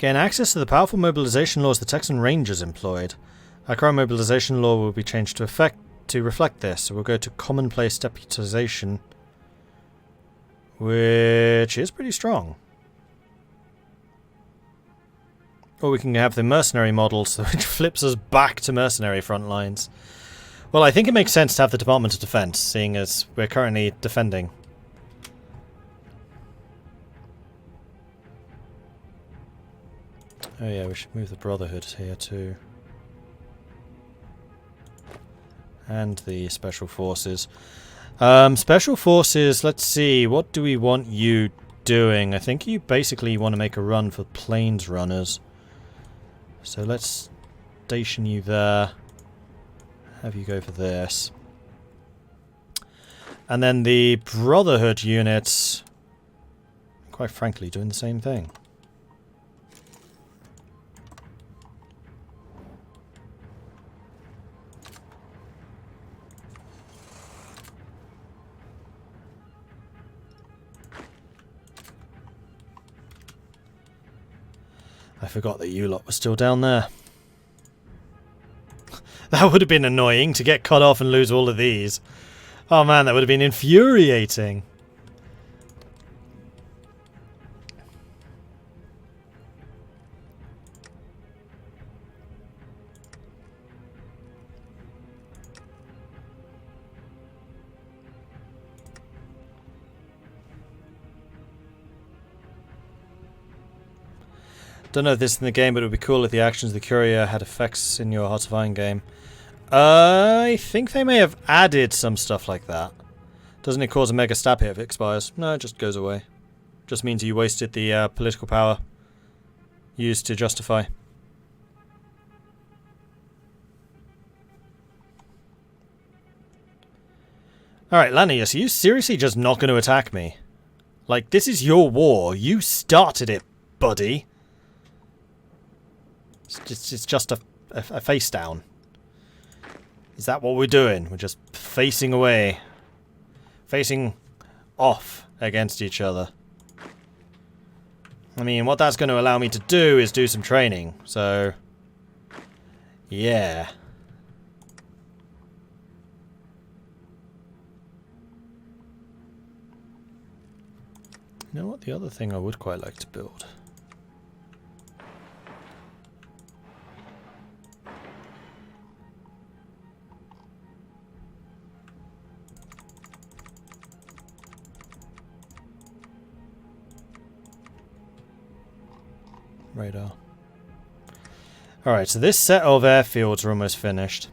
Gain access to the powerful mobilization laws the Texan Rangers employed. Our current mobilization law will be changed to reflect this, so we'll go to commonplace deputization, which is pretty strong. Or we can have the mercenary model, so which flips us back to mercenary front lines. Well, I think it makes sense to have the Department of Defense, seeing as we're currently defending. Oh yeah, we should move the Brotherhood here too. And the Special Forces. Special Forces, let's see, what do we want you doing? I think you basically want to make a run for Plains Runners. So let's station you there. Have you go for this. And then the Brotherhood units, quite frankly, doing the same thing. I forgot that you lot were still down there. That would have been annoying to get cut off and lose all of these. Oh man, that would have been infuriating. Don't know if this is in the game, but it would be cool if the actions of the courier had effects in your Hearts of Iron game. I think they may have added some stuff like that. Doesn't it cause a mega stab hit if it expires? No, it just goes away. Just means you wasted the political power used to justify. Alright, Lanius, are you seriously just not going to attack me? Like, this is your war. You started it, buddy. It's just a face down. Is that what we're doing? We're just facing away. Facing off against each other. I mean, what that's going to allow me to do is do some training. So, yeah. You know what? The other thing I would quite like to build. Radar. Alright, so this set of airfields are almost finished.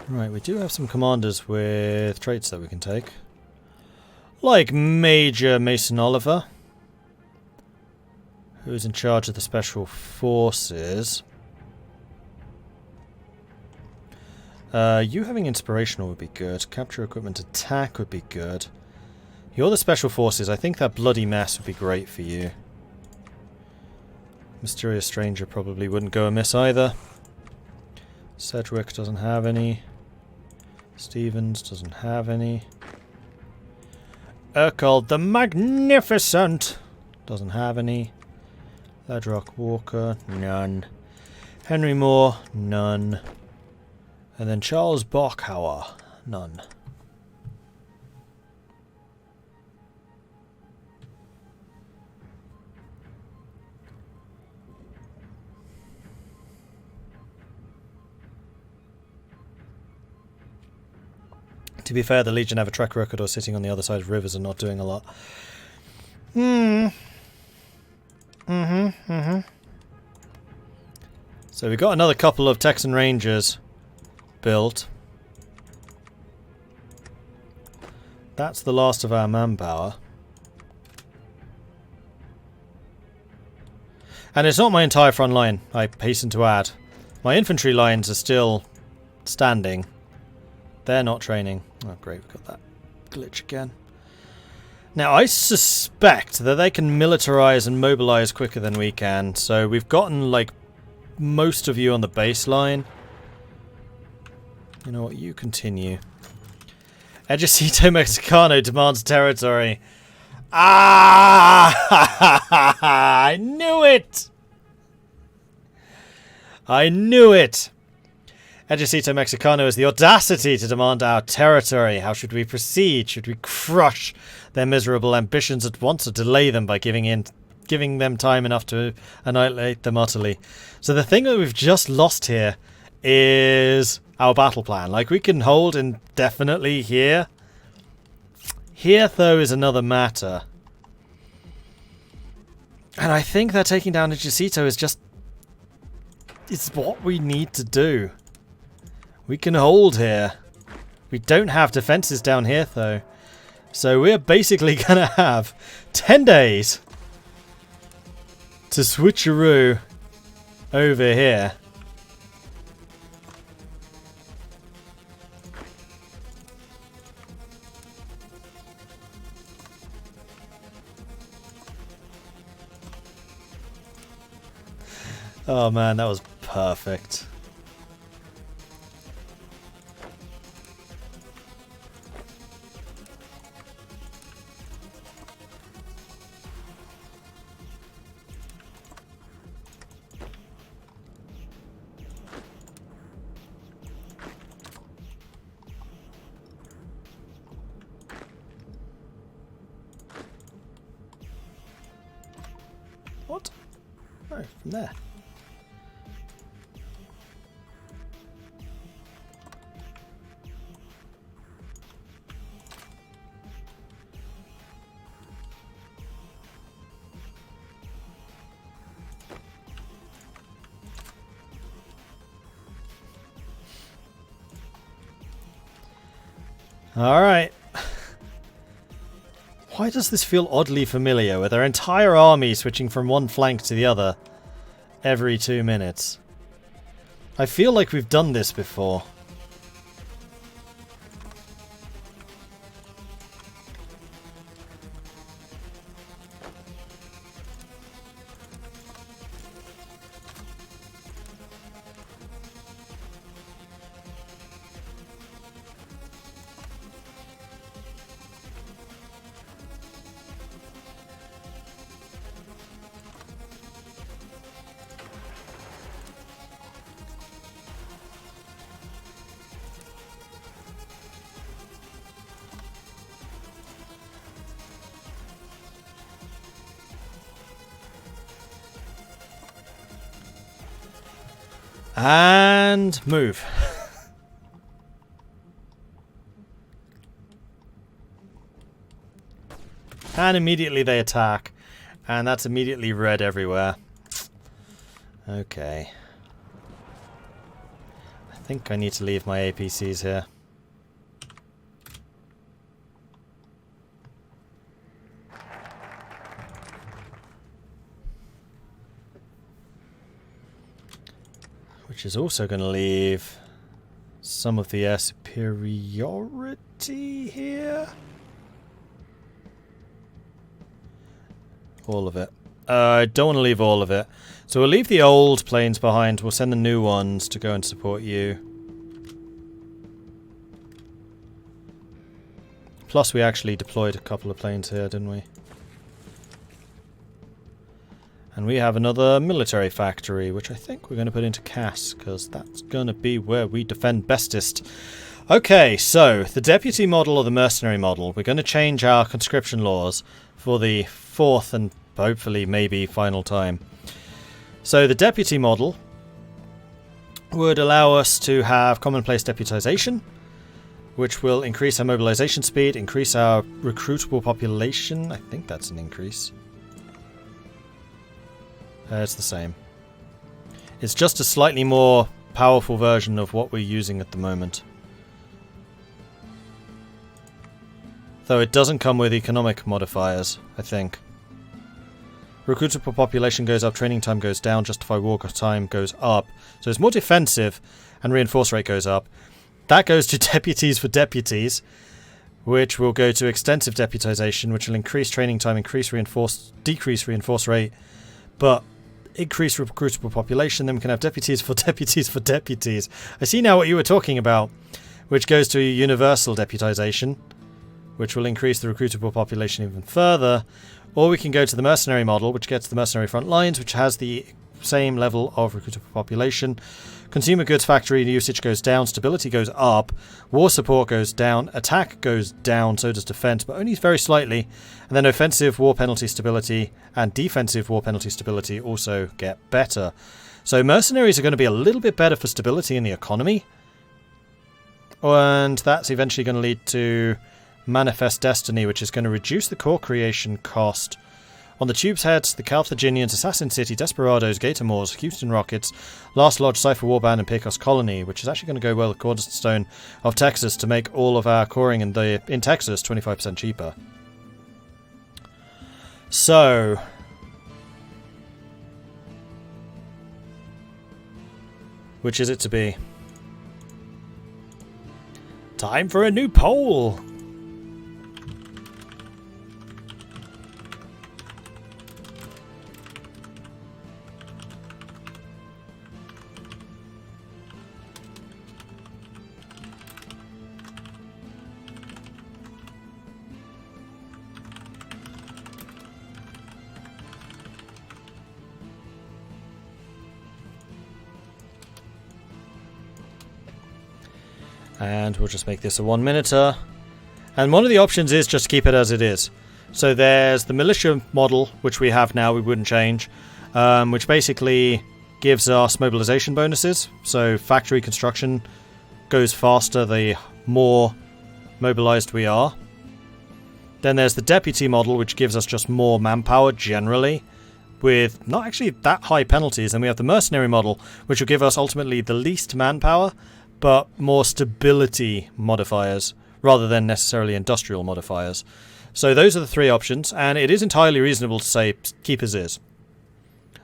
Right, we do have some commanders with traits that we can take. Like Major Mason Oliver, who's in charge of the Special Forces. You having inspirational would be good. Capture equipment attack would be good. You're the Special Forces. I think that bloody mess would be great for you. Mysterious Stranger probably wouldn't go amiss either. Sedgwick doesn't have any. Stevens doesn't have any. Urkel the Magnificent doesn't have any. Ledrock Walker, none. Henry Moore, none. And then Charles Bochauer, none. To be fair, the Legion have a track record of sitting on the other side of rivers and not doing a lot. So we got another couple of Texan Rangers built. That's the last of our manpower. And it's not my entire front line, I hasten to add. My infantry lines are still standing. They're not training. Oh great, we've got that glitch again. Now I suspect that they can militarize and mobilize quicker than we can, so we've gotten like most of you on the baseline. You know what, you continue. Ejecito Mexicano demands territory. Ah! I knew it! I knew it! Ejecito Mexicano has the audacity to demand our territory. How should we proceed? Should we crush their miserable ambitions at once or delay them by giving them time enough to annihilate them utterly? So the thing that we've just lost here is our battle plan. Like, we can hold indefinitely here. Here, though, is another matter. And I think that taking down Ejecito is just... it's what we need to do. We can hold here. We don't have defenses down here, though. So we're basically going to have 10 days to switcheroo over here. Oh man, that was perfect. What? Oh, from there. Alright. Why does this feel oddly familiar, with our entire army switching from one flank to the other every 2 minutes? I feel like we've done this before. And move. And immediately they attack. And that's immediately red everywhere. Okay. I think I need to leave my APCs here. Which is also going to leave some of the air superiority here. All of it. I don't want to leave all of it. So we'll leave the old planes behind. We'll send the new ones to go and support you. Plus we actually deployed a couple of planes here, didn't we? And we have another military factory, which I think we're going to put into Cass, because that's going to be where we defend bestest. Okay, so the deputy model or the mercenary model, we're going to change our conscription laws for the fourth and hopefully maybe final time. So the deputy model would allow us to have commonplace deputization, which will increase our mobilization speed, increase our recruitable population. I think that's an increase. It's the same. It's just a slightly more powerful version of what we're using at the moment. Though it doesn't come with economic modifiers, I think. Recruitable population goes up, training time goes down, justify war time goes up. So it's more defensive, and reinforce rate goes up. That goes to deputies for deputies, which will go to extensive deputization, which will increase training time, decrease reinforce rate, but increase recruitable population. Then we can have deputies for deputies for deputies. I see now what you were talking about, which goes to universal deputization, which will increase the recruitable population even further. Or we can go to the mercenary model, which gets the mercenary front lines, which has the same level of recruitable population. Consumer goods factory usage goes down, stability goes up, war support goes down, attack goes down, so does defense, but only very slightly. And then offensive war penalty stability and defensive war penalty stability also get better. So mercenaries are going to be a little bit better for stability in the economy. And that's eventually going to lead to Manifest Destiny, which is going to reduce the core creation cost on the Tubes Heads, the Carthaginians, Assassin City, Desperados, Gator Moors, Houston Rockets, Last Lodge, Cypher Warband, and Pecos Colony, which is actually going to go well with Cornerstone of Texas to make all of our coring in Texas 25% cheaper. So, which is it to be? Time for a new poll! And we'll just make this a 1-minuter. And one of the options is just keep it as it is. So there's the militia model, which we have now, we wouldn't change, which basically gives us mobilization bonuses. So factory construction goes faster the more mobilized we are. Then there's the deputy model, which gives us just more manpower generally, with not actually that high penalties. And we have the mercenary model, which will give us ultimately the least manpower, but more stability modifiers rather than necessarily industrial modifiers. So those are the three options, and it is entirely reasonable to say keep as is.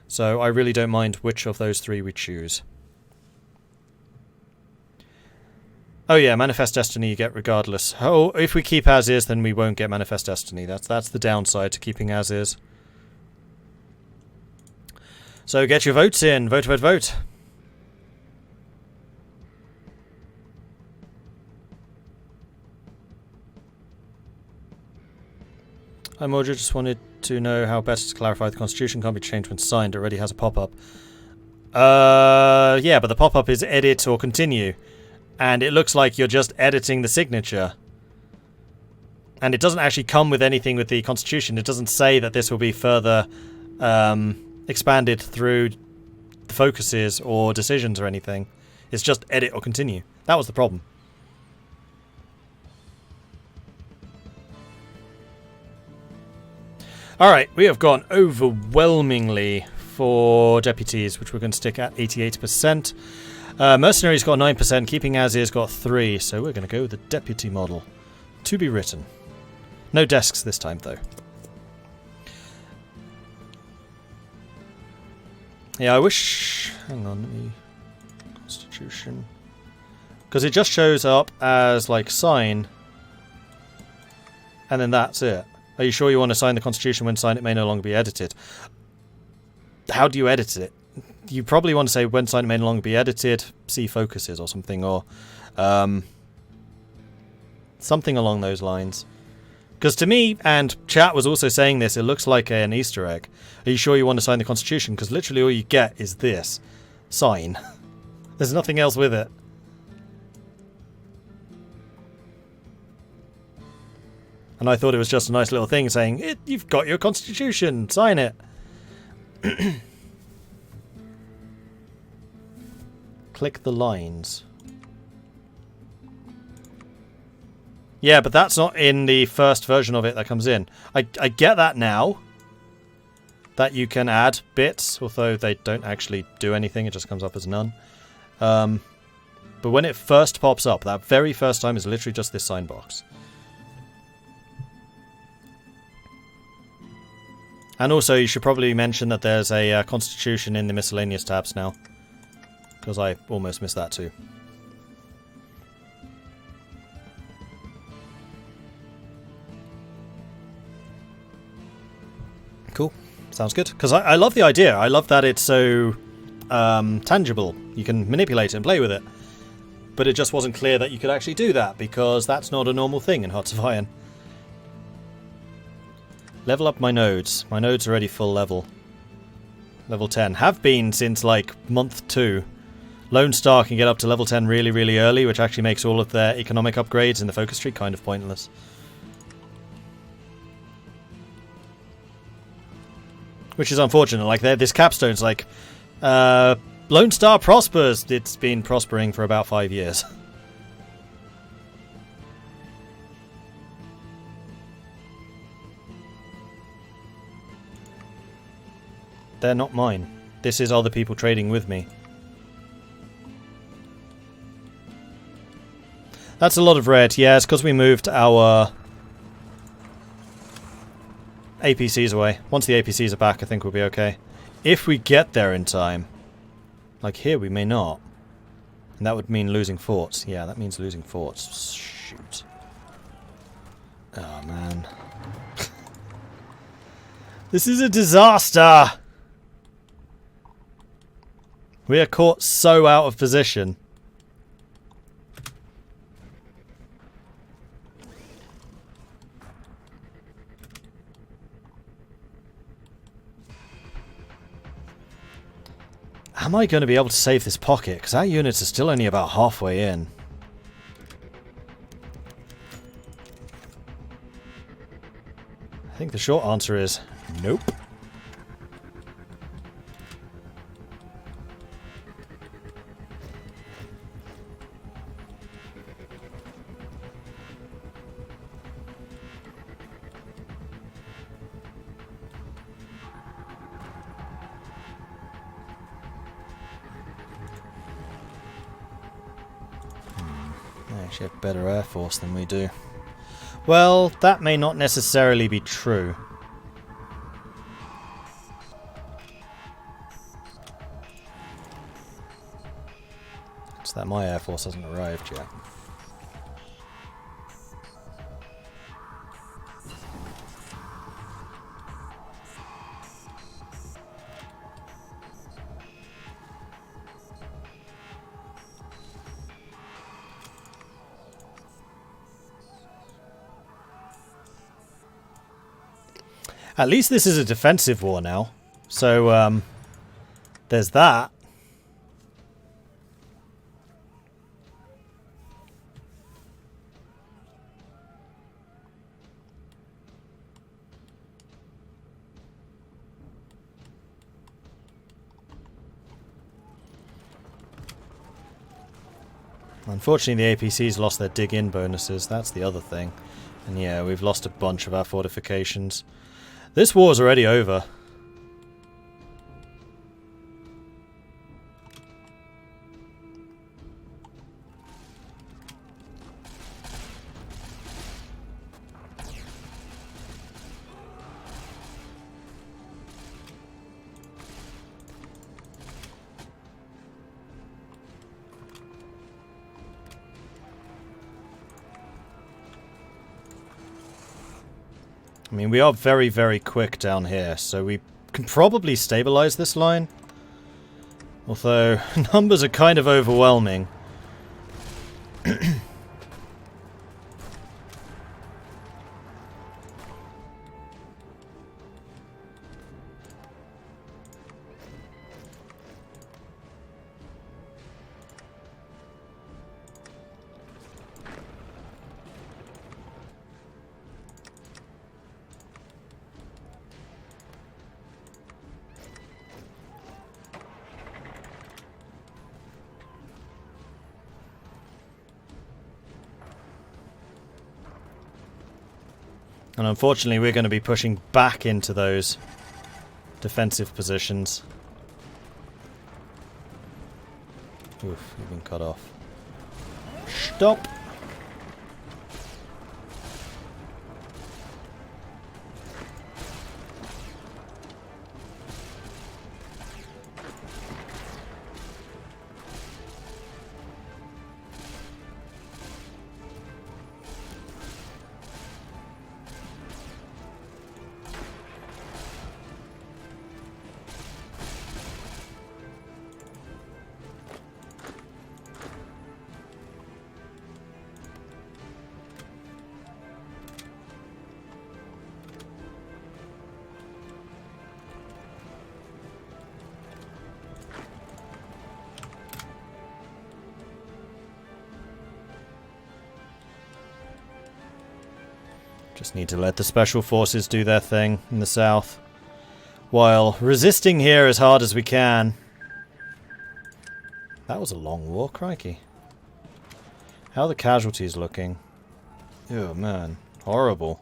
So I really don't mind which of those three we choose. Oh yeah, Manifest Destiny you get regardless. Oh, if we keep as is, then we won't get Manifest Destiny. That's the downside to keeping as is. So get your votes in. Vote, vote, vote. Hi Mordred, just wanted to know how best to clarify the Constitution can't be changed when signed. It already has a pop-up. Yeah, but the pop-up is edit or continue. And it looks like you're just editing the signature. And it doesn't actually come with anything with the Constitution. It doesn't say that this will be further expanded through the focuses or decisions or anything. It's just edit or continue. That was the problem. Alright, we have gone overwhelmingly for deputies, which we're going to stick at 88%. Mercenaries got 9%, keeping as is got 3%, so we're going to go with the deputy model. To be written. No desks this time, though. Yeah, I wish... Hang on, let me... Constitution... Because it just shows up as, like, sign. And then that's it. Are you sure you want to sign the Constitution? When signed, it may no longer be edited. How do you edit it? You probably want to say when signed, it may no longer be edited. See focuses or something, or something along those lines. Because to me, and chat was also saying this, it looks like an Easter egg. Are you sure you want to sign the Constitution? Because literally all you get is this. Sign. There's nothing else with it. And I thought it was just a nice little thing saying, you've got your Constitution, sign it. Click the lines. Yeah, but that's not in the first version of it that comes in. I get that now. That you can add bits, although they don't actually do anything, it just comes up as none. But when it first pops up, that very first time is literally just this sign box. And also, you should probably mention that there's a Constitution in the miscellaneous tabs now. Because I almost missed that too. Cool. Sounds good. Because I love the idea. I love that it's so tangible. You can manipulate it and play with it. But it just wasn't clear that you could actually do that, because that's not a normal thing in Hearts of Iron. Level up my nodes. My nodes are already full level. Level 10. Have been since like month 2. Lone Star can get up to level 10 really, really early, which actually makes all of their economic upgrades in the focus tree kind of pointless. Which is unfortunate. Like, this capstone's like, Lone Star prospers. It's been prospering for about 5 years. They're not mine. This is other people trading with me. That's a lot of red. Yeah, it's because we moved our APCs away. Once the APCs are back, I think we'll be okay. If we get there in time. Like here, we may not. And that would mean losing forts. Yeah, that means losing forts. Shoot. Oh, man. This is a disaster! We are caught so out of position. Am I going to be able to save this pocket? Because our units are still only about halfway in. I think the short answer is nope. Actually have better air force than we do. Well, that may not necessarily be true. It's that my air force hasn't arrived yet. At least this is a defensive war now. So, there's that. Unfortunately, the APCs lost their dig-in bonuses. That's the other thing. And yeah, we've lost a bunch of our fortifications. This war's already over. I mean, we are very, very quick down here, so we can probably stabilize this line. Although, numbers are kind of overwhelming. And unfortunately, we're going to be pushing back into those defensive positions. Oof, you've been cut off. Stop! Just need to let the special forces do their thing in the south, while resisting here as hard as we can. That was a long war, crikey. How are the casualties looking? Oh man, horrible.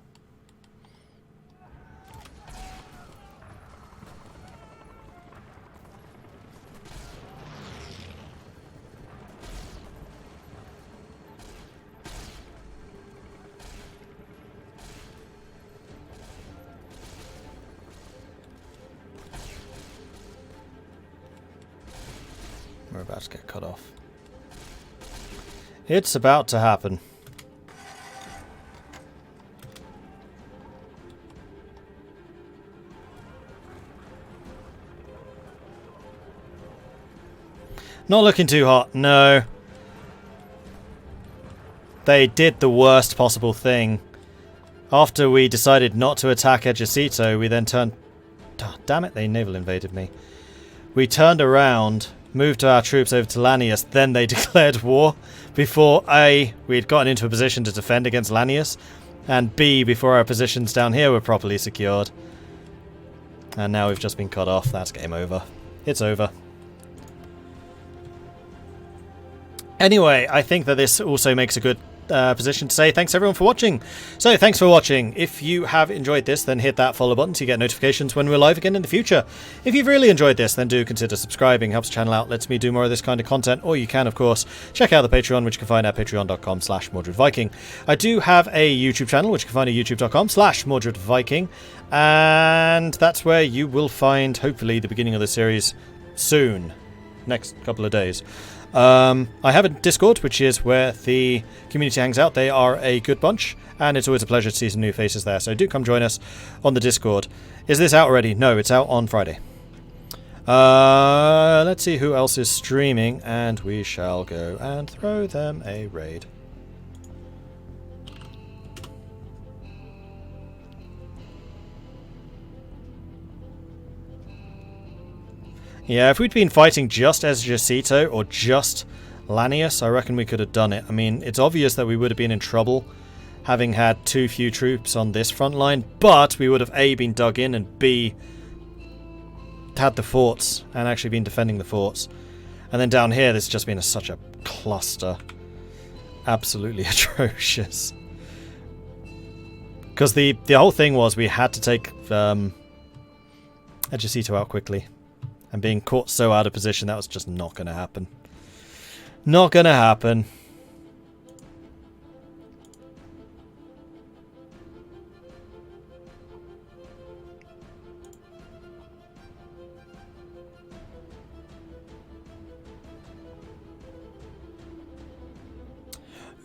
We're about to get cut off. It's about to happen. Not looking too hot, no. They did the worst possible thing. After we decided not to attack Ejecito, we then turned... Oh, damn it, they naval invaded me. We turned around, moved our troops over to Lanius, then they declared war before A, we had gotten into a position to defend against Lanius, and B, before our positions down here were properly secured. And now we've just been cut off. That's game over. It's over. Anyway, I think that this also makes a good position to say thanks everyone for watching. So thanks for watching. If you have enjoyed this, then hit that follow button so you get notifications when we're live again in the future. If you've really enjoyed this, then do consider subscribing. Helps the channel out, lets me do more of this kind of content. Or you can, of course, check out the Patreon, which you can find at patreon.com/MordredViking. I do have a YouTube channel, which you can find at youtube.com/MordredViking. And that's where you will find, hopefully, the beginning of the series soon. Next couple of days. I have a Discord, which is where the community hangs out. They are a good bunch, and it's always a pleasure to see some new faces there. So do come join us on the Discord. Is this out already? No, it's out on Friday. Let's see who else is streaming, and we shall go and throw them a raid. Yeah, if we'd been fighting just Ejecito or just Lanius, I reckon we could have done it. I mean, it's obvious that we would have been in trouble having had too few troops on this front line, but we would have A, been dug in, and B, had the forts and actually been defending the forts. And then down here, there's just been such a cluster. Absolutely atrocious. Because the whole thing was we had to take Ejecito out quickly. And being caught so out of position, that was just not going to happen. Not going to happen.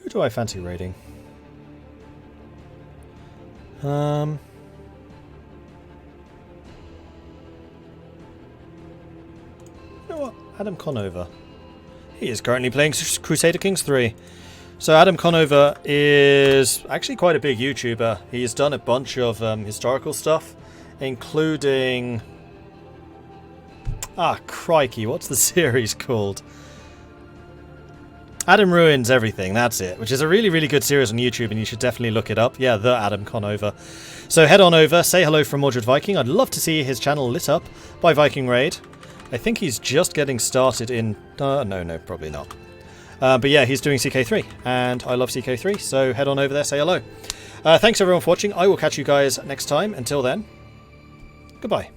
Who do I fancy raiding? You know what? Adam Conover. He is currently playing Crusader Kings 3. So Adam Conover is actually quite a big YouTuber. He's done a bunch of historical stuff, including... Ah, crikey, what's the series called? Adam Ruins Everything, that's it. Which is a really, really good series on YouTube, and you should definitely look it up. Yeah, the Adam Conover. So head on over, say hello from Mordred Viking. I'd love to see his channel lit up by Viking Raid. I think he's just getting started in... no, probably not. But yeah, he's doing CK3, and I love CK3, so head on over there, say hello. Thanks everyone for watching. I will catch you guys next time. Until then, goodbye.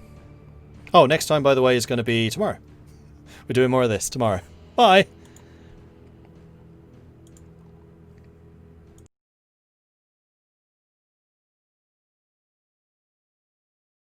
Oh, next time, by the way, is going to be tomorrow. We're doing more of this tomorrow. Bye!